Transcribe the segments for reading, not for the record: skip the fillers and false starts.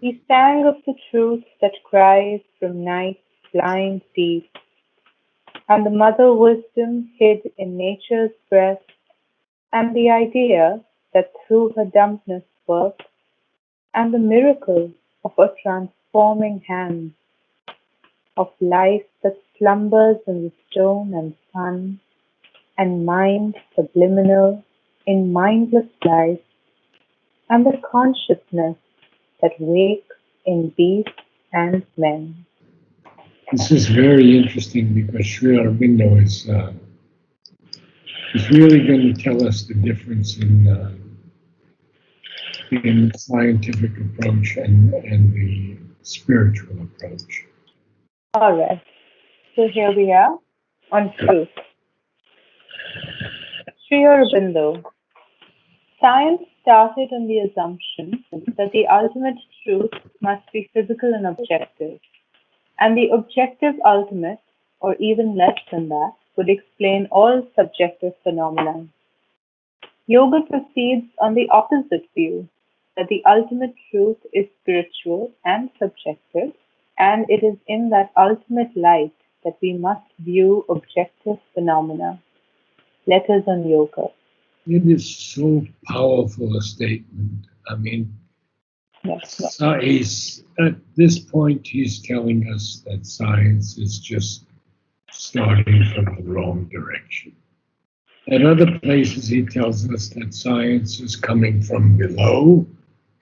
He sang of the truth that cries from night's blind deep, and the mother wisdom hid in nature's breast, and the idea that through her dumbness worked, and the miracle of a transforming hand, of life that slumbers in the stone and sun, and mind subliminal in mindless life, and the consciousness that wakes in beasts and men. This is very interesting because Sri Aurobindo is really going to tell us the difference in scientific approach and the spiritual approach. Alright, so here we are on truth. Sri Aurobindo. Science started on the assumption that the ultimate truth must be physical and objective, and the objective ultimate, or even less than that, would explain all subjective phenomena. Yoga proceeds on the opposite view, that the ultimate truth is spiritual and subjective, and it is in that ultimate light that we must view objective phenomena. Letters on Yoga. It is so powerful a statement. I mean, Yes. he's at this point he's telling us that science is just starting from the wrong direction. At other places, he tells us that science is coming from below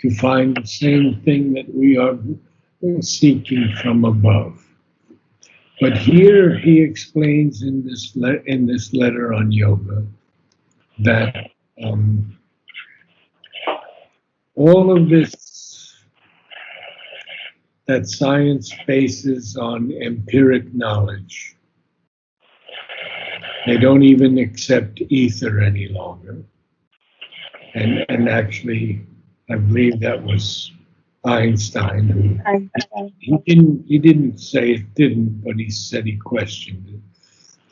to find the same thing that we are seeking from above. But here he explains in this letter on yoga that all of this that science bases on empiric knowledge. They don't even accept ether any longer. And actually, I believe that was Einstein he didn't say it didn't, but he said he questioned it.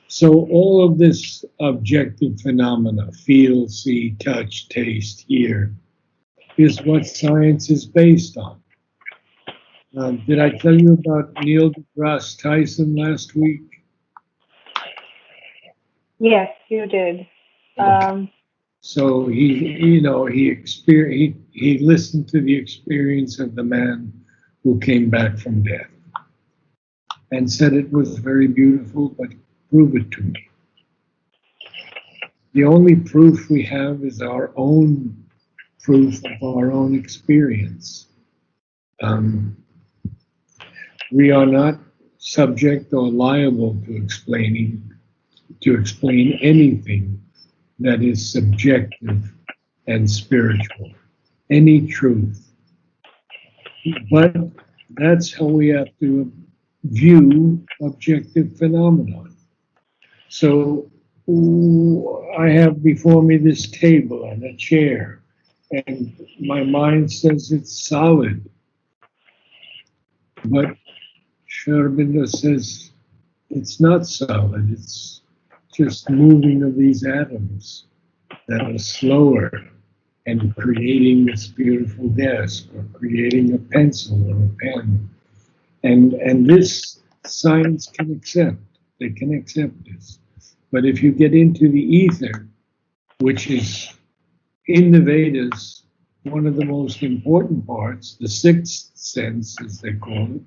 So all of this objective phenomena, feel, see, touch, taste, hear, is what science is based on. Did I tell you about Neil deGrasse Tyson last week? Yes, you did. So he listened to the experience of the man who came back from death and said it was very beautiful, but prove it to me. The only proof we have is our own proof of our own experience. We are not subject or liable to explain anything that is subjective and spiritual, any truth. But that's how we have to view objective phenomenon. So I have before me this table and a chair, and my mind says it's solid. But Aurobindo says it's not solid, it's just moving of these atoms that are slower and creating this beautiful desk or creating a pencil or a pen. And this science can accept. They can accept this. But if you get into the ether, which is in the Vedas, one of the most important parts, the sixth sense, as they call it,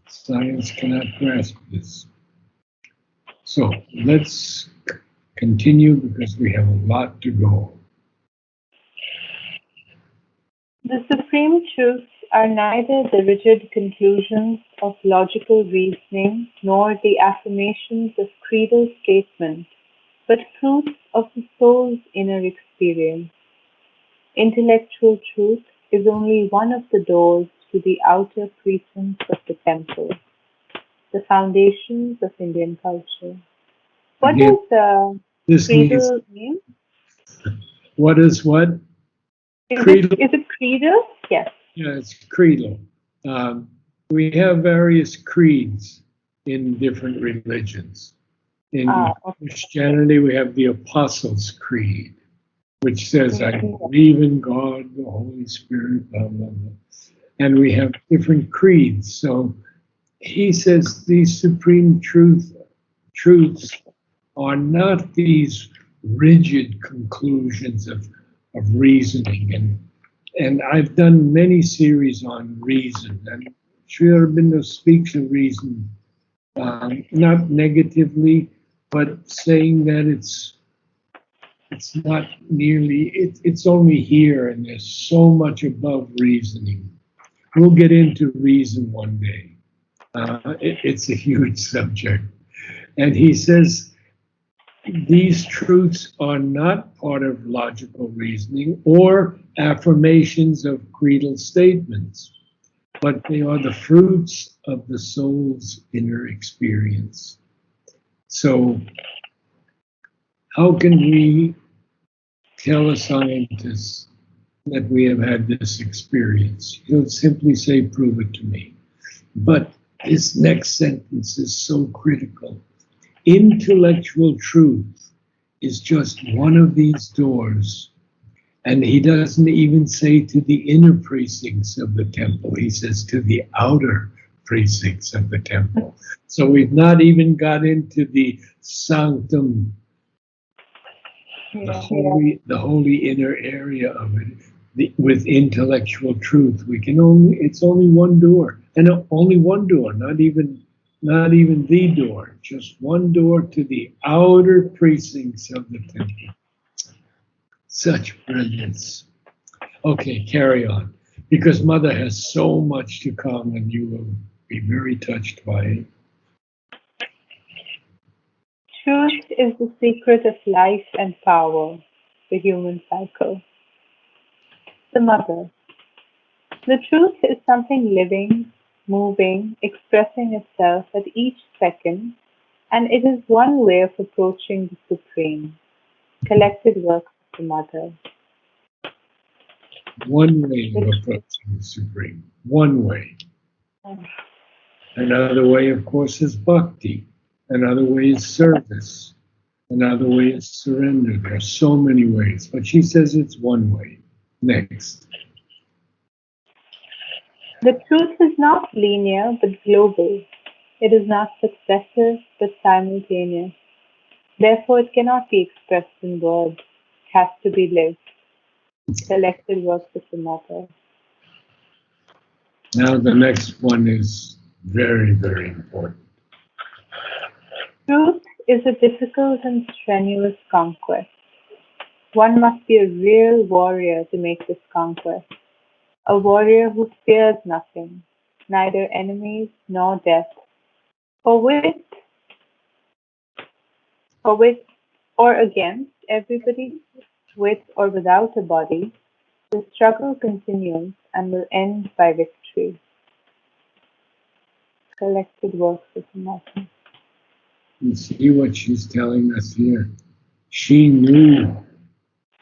science cannot grasp this. So let's continue because we have a lot to go. The supreme truths are neither the rigid conclusions of logical reasoning nor the affirmations of creedal statement, but proofs of the soul's inner experience. Intellectual truth is only one of the doors to the outer precincts of the temple, the foundations of Indian culture. What Again, does this needs creedal mean? what is what? Is it Creedal? is it creedal? Yes. Yeah, it's creedal. We have various creeds in different religions. In Okay. Christianity, we have the Apostles' Creed, which says, I Mhm. believe in God, the Holy Spirit, blah, blah, blah. and we have different creeds. So he says these supreme truths are not these rigid conclusions of reasoning. And I've done many series on reason, and Sri Aurobindo speaks of reason, not negatively, but saying that it's not nearly, it's only here, and there's so much above reasoning. We'll get into reason one day. It's a huge subject. And he says these truths are not part of logical reasoning or affirmations of creedal statements, but they are the fruits of the soul's inner experience. So, how can we tell a scientist that we have had this experience? He'll simply say, prove it to me. But this next sentence is so critical. Intellectual truth is just one of these doors. And he doesn't even say to the inner precincts of the temple. He says to the outer precincts of the temple. So we've not even got into the sanctum, the holy inner area of it. With intellectual truth, it's only one door, and only one door, not even the door, just one door to the outer precincts of the temple. Such brilliance. Okay, carry on, because Mother has so much to come, and you will be very touched by it. Truth is the secret of life and power, the human cycle. The mother. The truth is something living, moving, expressing itself at each second, and it is one way of approaching the supreme. Collected works of the mother. One way of approaching the supreme. One way. Another way, of course, is bhakti. Another way is service. Another way is surrender. There are so many ways, but she says it's one way. Next. The truth is not linear but global. It is not successive but simultaneous. Therefore, it cannot be expressed in words. It has to be lived. Collected works of the mother. Now the next one is very, very important. Truth is a difficult and strenuous conquest. One must be a real warrior to make this conquest. A warrior who fears nothing, neither enemies nor death. For with or against everybody, with or without a body, the struggle continues and will end by victory. Collected works of the mother. You see what she's telling us here? She knew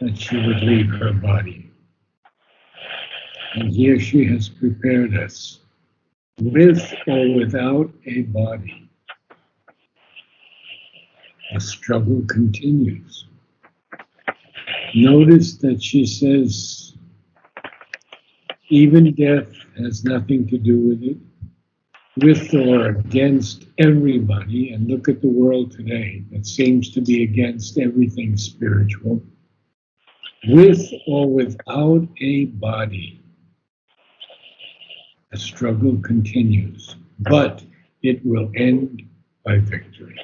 that she would leave her body. And here she has prepared us, with or without a body. The struggle continues. Notice that she says, even death has nothing to do with it, with or against everybody. And look at the world today, that seems to be against everything spiritual. With or without a body, the struggle continues, but it will end by victory.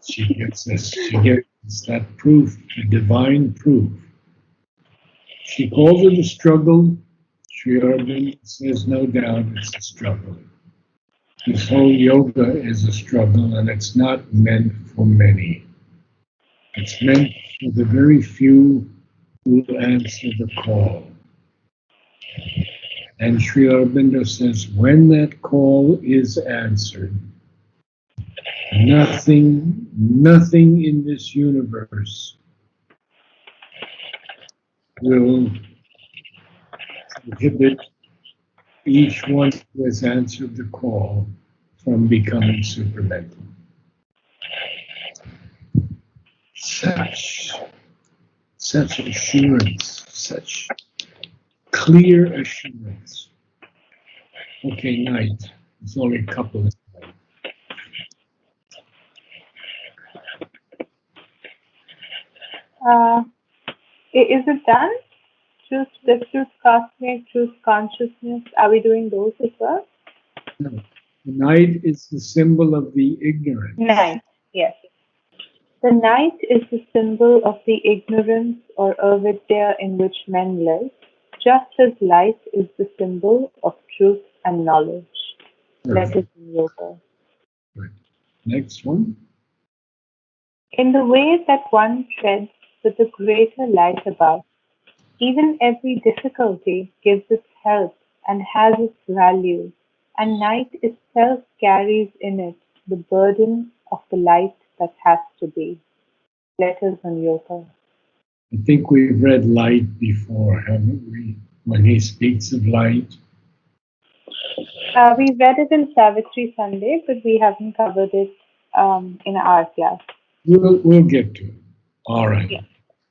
She gets that proof, the divine proof. She calls it a struggle. Sri Aurobindo says, no doubt it's a struggle. This whole yoga is a struggle, and it's not meant for many. It's meant for the very few who will answer the call. And Sri Aurobindo says, when that call is answered, nothing in this universe will prohibit each one who has answered the call from becoming supermental. Such assurance, such clear assurance. Okay, night. It's only a couple of Uh, is it done? Truth, the truth cosmic, truth consciousness. Are we doing those as well? no. The night is the symbol of the ignorance. Night, yes. The night is the symbol of the ignorance or avidya in which men live, just as light is the symbol of truth and knowledge. Letters Perfect. in yoga. Right. Next one. In the way that one treads with a greater light above, even every difficulty gives its help and has its value, and night itself carries in it the burden of the light that has to be. Letters on yoga. I think we've read light before, haven't we? When he speaks of light, We read it in Savitri Sunday, but we haven't covered it in our class. we'll get to it. All right. Yeah.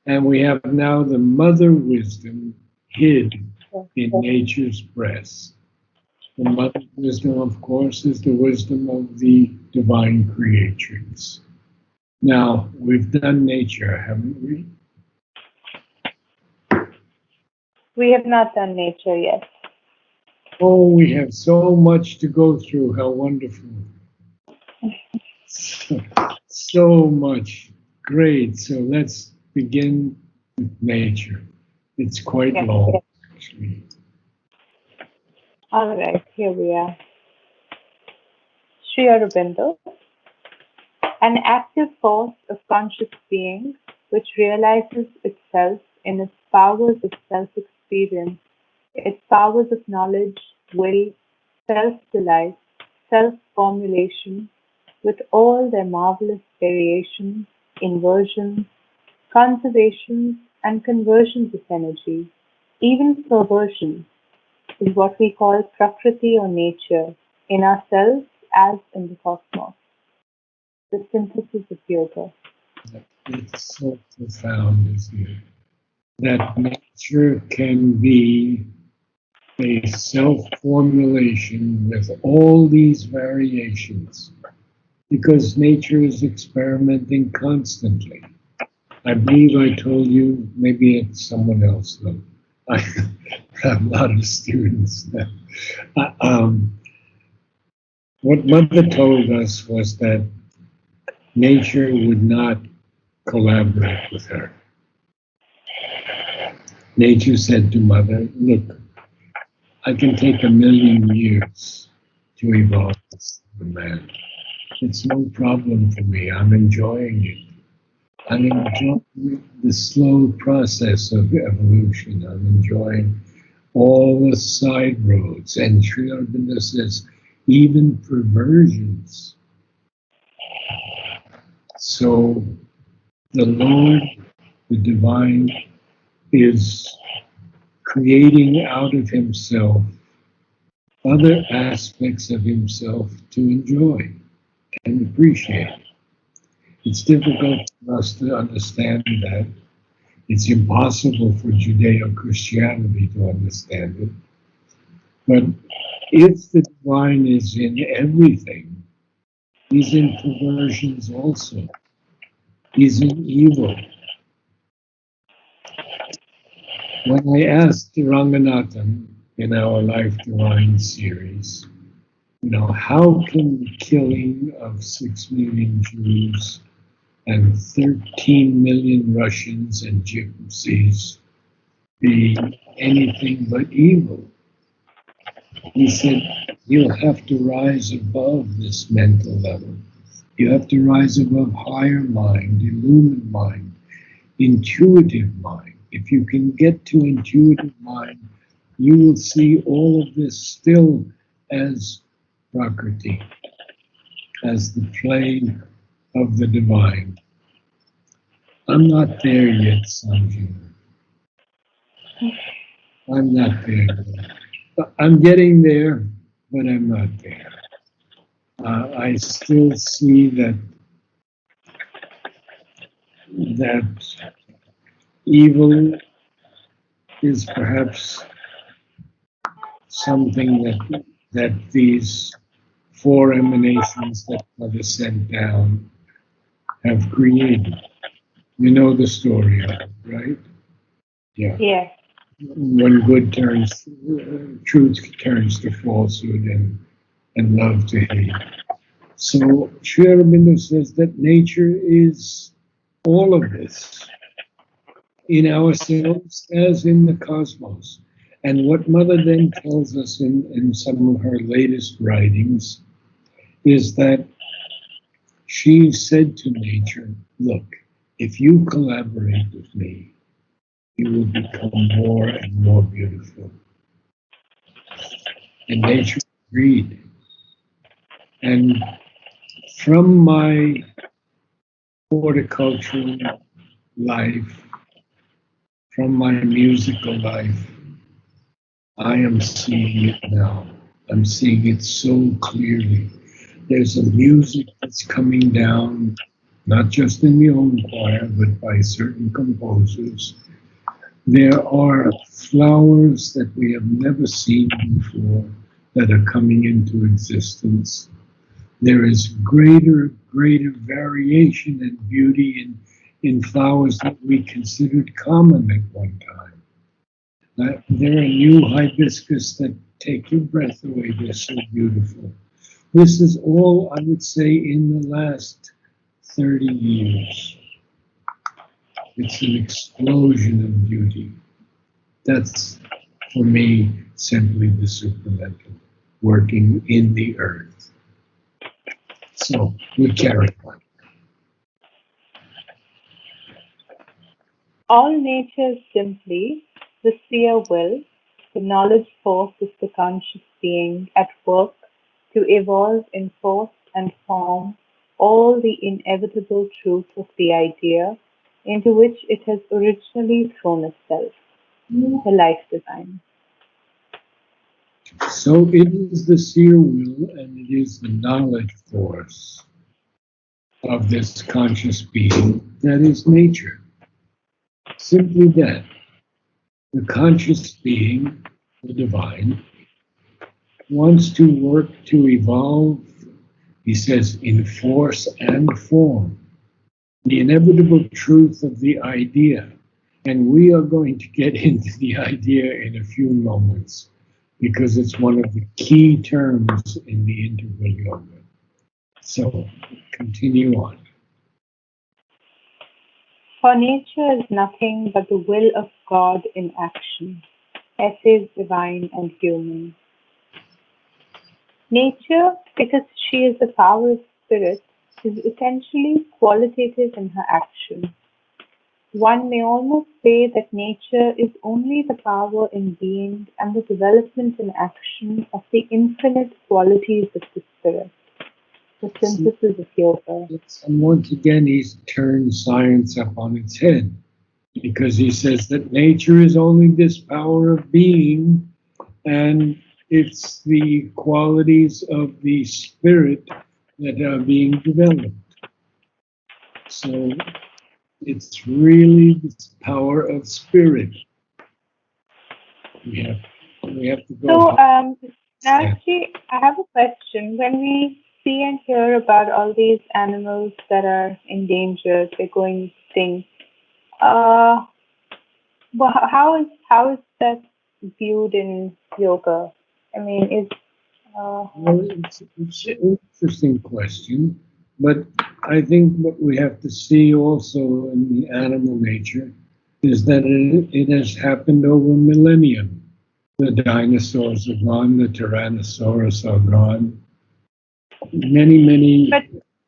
And we have now the mother wisdom hid So, in nature's breast. The mother wisdom, of course, is the wisdom of the divine creatrix. Now, we've done nature, haven't we? we have not done nature yet. Oh, we have so much to go through. How wonderful. So, so much. Great. So let's begin with nature. It's quite Yes. long, actually. All right, here we are. Sri Aurobindo, an active force of conscious being which realizes itself in its powers of self-experience, its powers of knowledge, will, self-delight, self-formulation, with all their marvelous variations, inversions, conservations, and conversions of energy, even perversions, is what we call Prakriti or nature, in ourselves as in the cosmos. The synthesis of yoga. It's so profound, isn't it? That nature can be a self-formulation with all these variations because nature is experimenting constantly. I believe I told you, maybe it's someone else though. I have a lot of students. Uh, um, what Mother told us was that nature would not collaborate with her. Nature said to Mother, look, I can take 1,000,000 years to evolve as a man. It's no problem for me. I'm enjoying it. I'm enjoying the slow process of evolution. I'm enjoying all the side roads. And Sri Aurobindo says, even perversions. So the Lord, the divine, is creating out of himself other aspects of himself to enjoy and appreciate. It's difficult for us to understand that. It's impossible for Judeo Christianity to understand it. But if the divine is in everything, he's in perversions also. He's in evil. When I asked Ranganathan in our Life Divine series, how can the killing of 6 million Jews and 13 million Russians and gypsies be anything but evil? He said, you have to rise above this mental level. You have to rise above higher mind, illumined mind, intuitive mind. If you can get to intuitive mind, you will see all of this still as Prakriti, as the play of the divine. I'm not there yet, Sanjana. I'm not there yet. I'm getting there, but I'm not there. I still see that evil is perhaps something that these four emanations that Mother sent down have created. You know the story of it, right? Yeah. Yes. When good turns, truth turns to falsehood and love to hate. So Sri Aurobindo says that nature is all of this in ourselves as in the cosmos. And what Mother then tells us in some of her latest writings is that she said to nature, look, if you collaborate with me, you will become more and more beautiful. And nature agreed. And from my horticultural life, from my musical life, I am seeing it now. I'm seeing it so clearly. There's a music that's coming down, not just in the own choir, but by certain composers. There are flowers that we have never seen before that are coming into existence. There is greater variation and beauty in flowers that we considered common at one time. There are new hibiscus that take your breath away. They're so beautiful. This is all, I would say, in the last 30 years. It's an explosion of beauty. That's, for me, simply the supramental, working in the earth. So, we carry on. All nature is simply the seer will, the knowledge force is the conscious being at work to evolve in force and form all the inevitable truth of the idea into which it has originally thrown itself, the life design. So, it is the seer will and it is the knowledge force of this conscious being that is nature. Simply that. The conscious being, the divine, wants to work to evolve, he says, in force and form, the inevitable truth of the idea. And we are going to get into the idea in a few moments because it's one of the key terms in the integral yoga. So continue on. For nature is nothing but the will of God in action, essays divine and human. Nature, because she is the power of spirit, is essentially qualitative in her action. One may almost say that nature is only the power in being and the development in action of the infinite qualities of the spirit, the synthesis of yoga. And once again, he's turned science up on its head because he says that nature is only this power of being and it's the qualities of the spirit that are being developed. So it's really this power of spirit. We have, we have to go. So, Nancy, I have a question. When we see and hear about all these animals that are endangered, they're going extinct, uh, how is that viewed in yoga? I mean, is Well, it's an interesting question, but I think what we have to see also in the animal nature is that it has happened over millennium. The dinosaurs are gone, the Tyrannosaurus are gone. but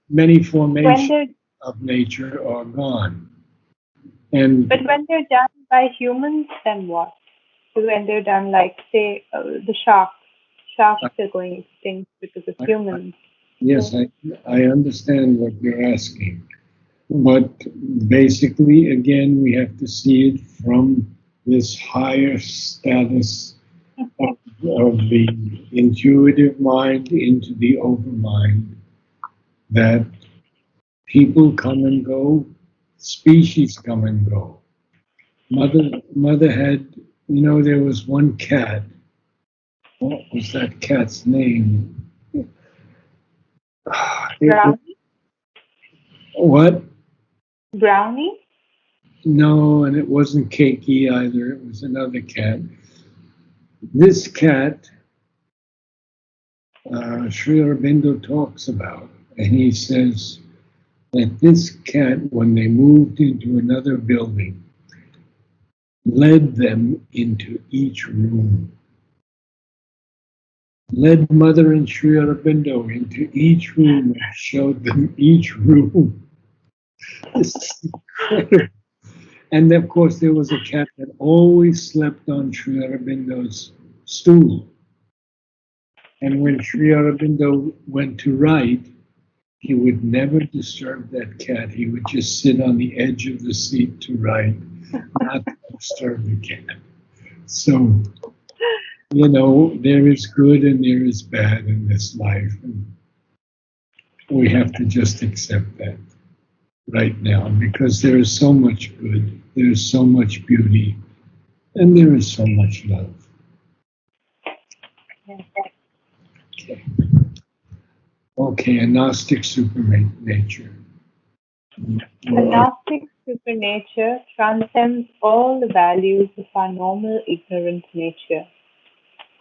Many when formations they're of nature are gone. And but when they're done by humans, then what? So when they're done, like say the sharks are going extinct because of I, humans. yes, So I understand what you're asking. But basically, again, we have to see it from this higher status of the intuitive mind into the overmind that people come and go, species come and go. Mother had, there was one cat What was that cat's name? It, Brownie? what? Brownie? No, and it wasn't Cakey either. It was another cat. This cat, Sri Aurobindo talks about, and he says that this cat, when they moved into another building, led them into each room, led Mother and Sri Aurobindo into each room and showed them each room. This is incredible. And of course, there was a cat that always slept on Sri Aurobindo's stool. And when Sri Aurobindo went to write, he would never disturb that cat. He would just sit on the edge of the seat to write, not to disturb the cat. So, there is good and there is bad in this life. And we have to just accept that right now because there is so much good, there is so much beauty, and there is so much love. Yeah. Okay, okay, a Gnostic supernature. The Gnostic supernature transcends all the values of our normal ignorant nature.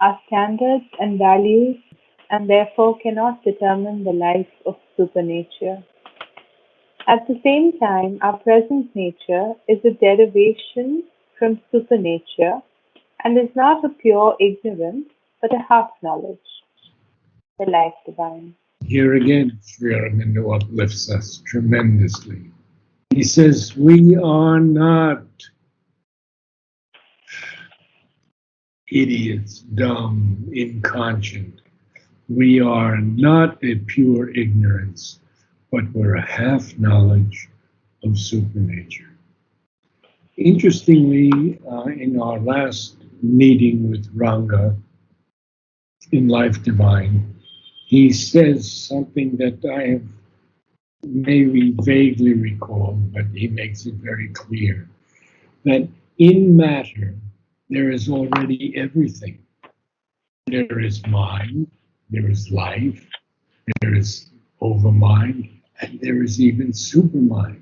Our standards and values and therefore cannot determine the life of supernature. At the same time, our present nature is a derivation from supernature and is not a pure ignorance but a half knowledge, the life divine. Here again, Sri Aurobindo uplifts us tremendously. He says, we are not idiots, dumb, inconscient. We are not a pure ignorance, but we're a half knowledge of supernature. Interestingly, in our last meeting with Ranga in Life Divine, he says something that I have maybe vaguely recalled, but he makes it very clear that in matter there is already everything. There is mind, there is life, there is overmind, and there is even supermind.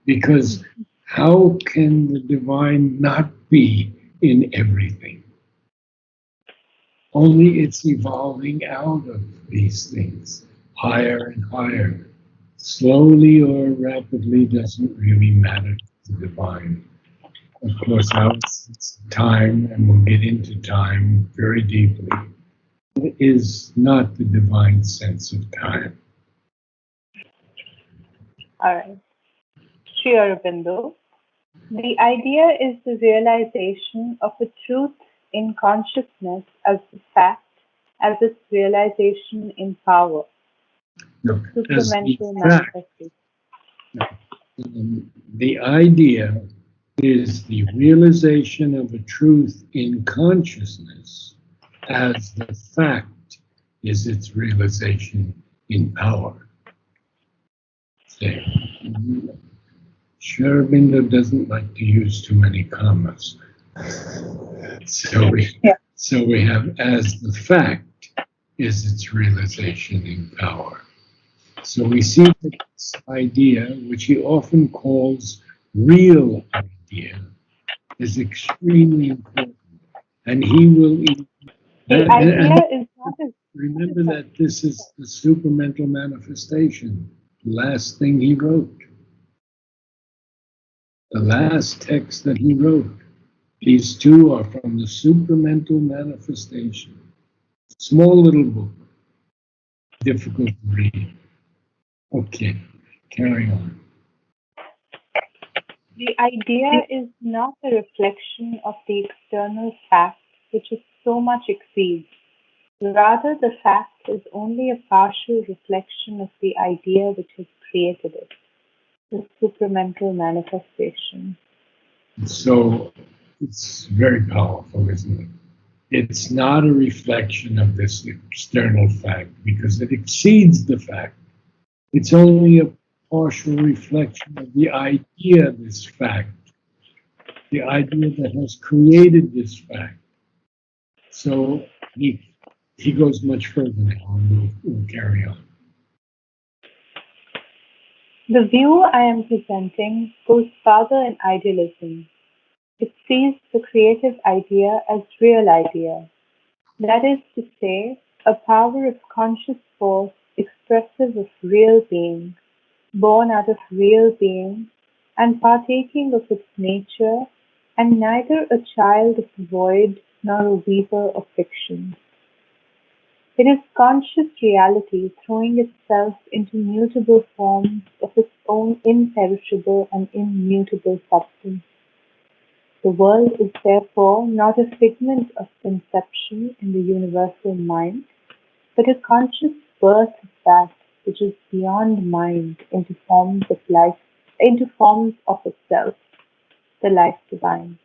Because how can the divine not be in everything? Only it's evolving out of these things, higher and higher. Slowly or rapidly doesn't really matter to the divine. Of course, ours time, and we'll get into time very deeply, is not the divine sense of time. All right. Sri Aurobindo. The idea is the realization of a truth in consciousness as a fact, as its realization in power, the No, as the supramental fact, manifestation. the idea is the realization of a truth in consciousness as the fact is its realization in power. There. Sharabindo doesn't like to use too many commas. So we, Yeah. so we have as the fact is its realization in power. So we see that this idea, which he often calls real idea, is extremely important. And he will, The idea and is not a remember that this is the supermental manifestation, last thing he wrote, the last text that he wrote. These two are from the supramental manifestation. Small little book, difficult to read. Okay, carry on. the idea is not a reflection of the external fact which it so much exceeds. Rather, the fact is only a partial reflection of the idea which has created it, the supramental manifestation. So it's very powerful, isn't it? It's not a reflection of this external fact because it exceeds the fact. It's only a partial reflection of the idea, this fact, the idea that has created this fact. So he goes much further now, and we'll carry on. The view I am presenting goes farther in idealism. It sees the creative idea as real idea, that is to say, a power of conscious force expressive of real being, born out of real being, and partaking of its nature, and neither a child of the void nor a weaver of fiction. It is conscious reality throwing itself into mutable forms of its own imperishable and immutable substance. The world is therefore not a figment of conception in the universal mind, but a conscious birth of that which is beyond mind into forms of life, into forms of itself, the life divine.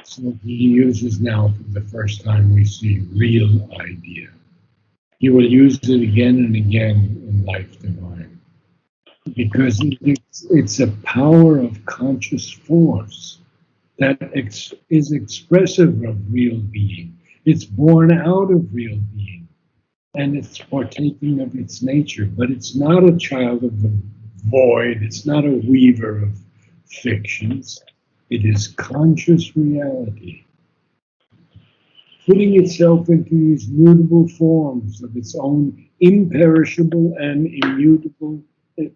So he uses now for the first time we see real idea. He will use it again and again in Life Divine because it's a power of conscious force that is expressive of real being. It's born out of real being and it's partaking of its nature, but it's not a child of the void, it's not a weaver of fictions. It is conscious reality, putting itself into these mutable forms of its own imperishable and immutable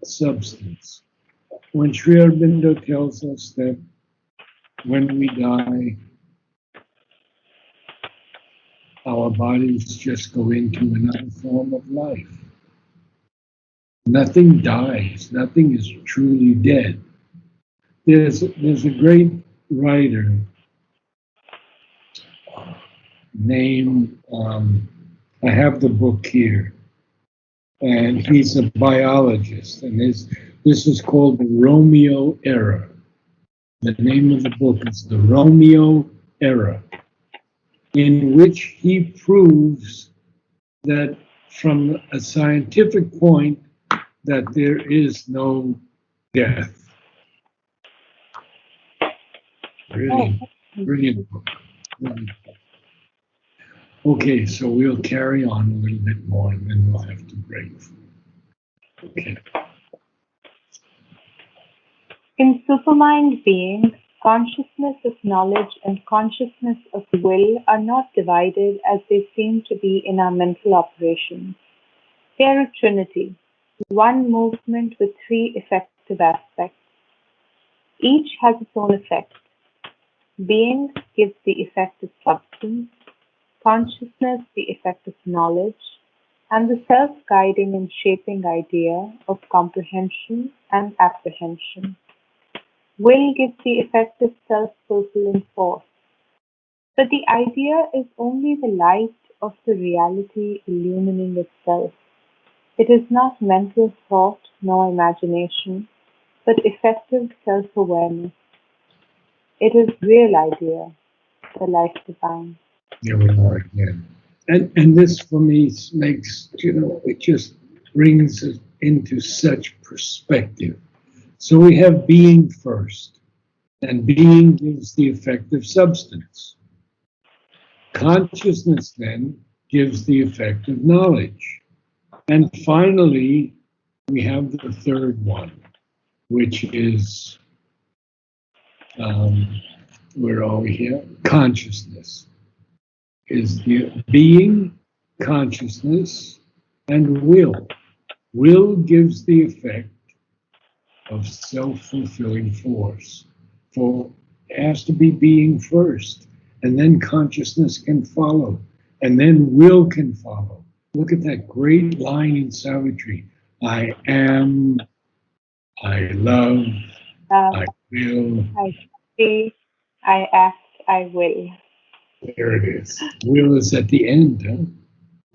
substance. When Sri Aurobindo tells us that when we die, our bodies just go into another form of life. Nothing dies, nothing is truly dead. There's a great writer named, I have the book here, and he's a biologist, and this is called the Romeo Era. The name of the book is The Romeo Era, in which he proves that from a scientific point that there is no death. Oh, Brilliant, brilliant book. Brilliant. Okay, so we'll carry on a little bit more and then we'll have to break. Okay. in supermind being, consciousness of knowledge and consciousness of will are not divided as they seem to be in our mental operations. They are a trinity, one movement with three effective aspects. Each has its own effect. Being gives the effect of substance, consciousness the effect of knowledge, and the self-guiding and shaping idea of comprehension and apprehension. Will gives the effect of self-fulfilling force, but the idea is only the light of the reality illumining itself. It is not mental thought nor imagination, but effective self-awareness. It is real idea, the life divine. Here we are again. And this for me makes, it just brings it into such perspective. So we have being first, and being gives the effect of substance. Consciousness then gives the effect of knowledge. And finally, we have the third one, which is, where are we here? Consciousness is the being, consciousness, and will. Will gives the effect of self-fulfilling force. For it has to be being first, and then consciousness can follow, and then will can follow. Look at that great line in Savitri. I am, I love, I Um, will. I say, I act, I will. There it is. Will is at the end. Huh?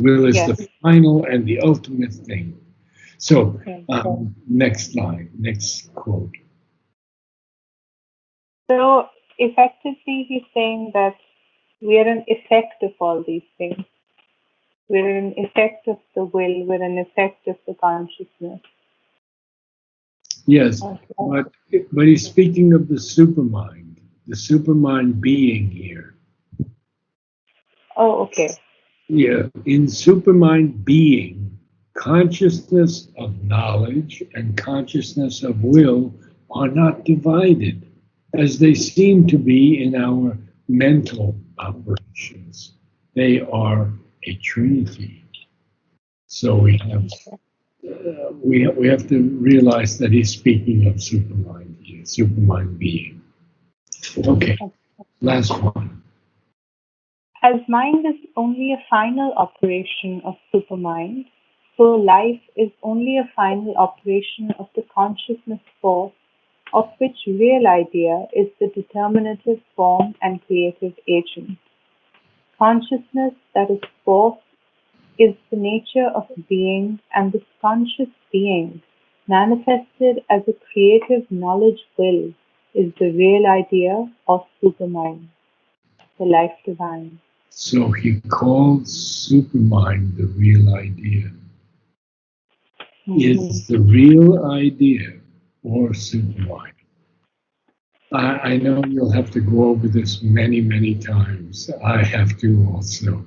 Will is Yes. the final and the ultimate thing. So, Okay. next line, next quote. So effectively, he's saying that we are an effect of all these things. We're an effect of the will. We're an effect of the consciousness. Yes, Okay. but he's speaking of the supermind being here. Oh, okay. Yeah, in supermind being, consciousness of knowledge and consciousness of will are not divided as they seem to be in our mental operations. They are a trinity. So we have to realize that he's speaking of supermind here, supermind being. Okay, last one. As mind is only a final operation of supermind, so life is only a final operation of the consciousness force of which real idea is the determinative form and creative agent. Consciousness that is force is the nature of being, and this conscious being, manifested as a creative knowledge will, is the real idea of supermind, the life divine. So he calls supermind the real idea. Mhm. Is the real idea or supermind? I know you'll have to go over this many, many times. I have to also,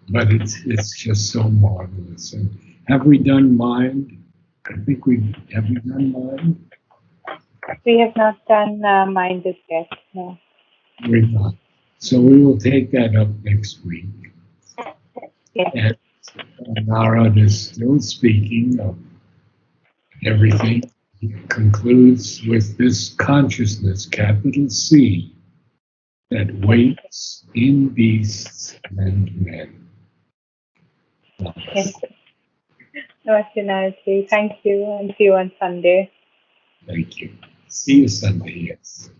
but it's just so marvelous. And have we done mind? I think we have we done mind? We have not done mind as yet. No. We're not. So we will take that up next week. Yes. And Narad is still speaking of everything. He concludes with this consciousness, capital C, that Yes. waits in beasts and men. Yes. Namaste. Thank you, and see you on Sunday. Thank you. See you Sunday, yes.